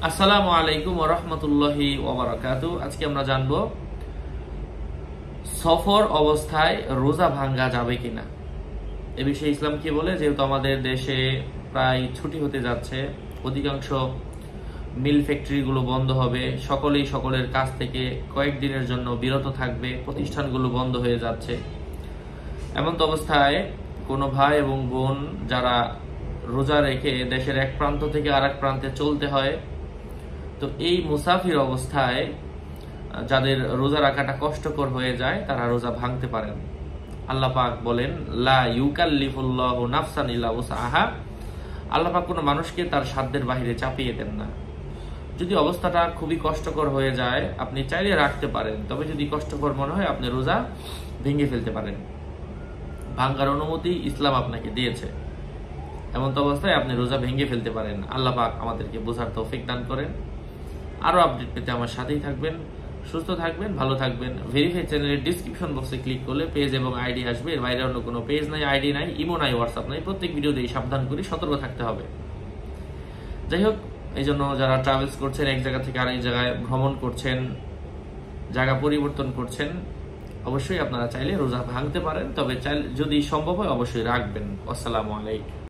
আসসালামু আলাইকুম ওয়া রাহমাতুল্লাহি ওয়া বারাকাতুহু। আজকে আমরা জানবো সফর অবস্থায় রোজা ভাঙ্গা যাবে কিনা। এ বিষয়ে ইসলাম কি বলে, যেহেতু আমাদের দেশে প্রায় ছুটি হতে যাচ্ছে, অধিকাংশ মিল ফ্যাক্টরিগুলো বন্ধ হবে, সকলেই সকলের কাছ থেকে কয়েকদিনের জন্য বিরত থাকবে, প্রতিষ্ঠানগুলো বন্ধ হয়ে যাচ্ছে। এমন তো অবস্থায় কোনো ভাই এবং বোন যারা রোজা রেখে দেশের এক প্রান্ত থেকে আরেক প্রান্তে চলতে হয়, তো এই মুসাফির অবস্থায় যাদের রোজা রাখাটা কষ্টকর হয়ে যায় তারা রোজা ভাঙতে পারেন। আল্লাহ পাক বলেন, লা ইউকাল্লিফুল্লাহু নাফসান ইল্লা উসআহা। আল্লাহ পাক কোনো মানুষকে তার সাধ্যের বাহিরে চাপিয়ে দেন না। যদি অবস্থাটা খুবই কষ্টকর হয়ে যায় আপনি চাইলে রাখতে পারেন, তবে যদি কষ্টকর মনে হয় আপনি রোজা ভেঙে ফেলতে পারেন। ভাঙার অনুমতি ইসলাম আপনাকে দিয়েছে। এমন তো অবস্থায় আপনি রোজা ভেঙে ফেলতে পারেন। আল্লাহ পাক আমাদেরকে বোঝার তৌফিক দান করেন। আরো আপডেট পেতে আমার সাথেই থাকবেন। সুস্থ থাকবেন, ভালো থাকবেন। ভেরিফাই চ্যানেলের ডিসক্রিপশন বক্সে ক্লিক করলে পেজ এবং আইডি আসবে। এর বাইরে অন্য কোনো পেজ নাই, আইডি নাই, ইমো নাই, হোয়াটসঅ্যাপ নাই। প্রত্যেক ভিডিওতেই সাবধান করি, সতর্ক থাকতে হবে। যাই হোক, এই জন্য যারা ট্রাভেলস করছেন, এক জায়গা থেকে আরেক জায়গায় ভ্রমণ করছেন, জায়গা পরিবর্তন করছেন, অবশ্যই আপনারা চাইলে রোজা ভাঙতে পারেন, তবে যদি সম্ভব হয় অবশ্যই রাখবেন। আসসালামু আলাইকুম।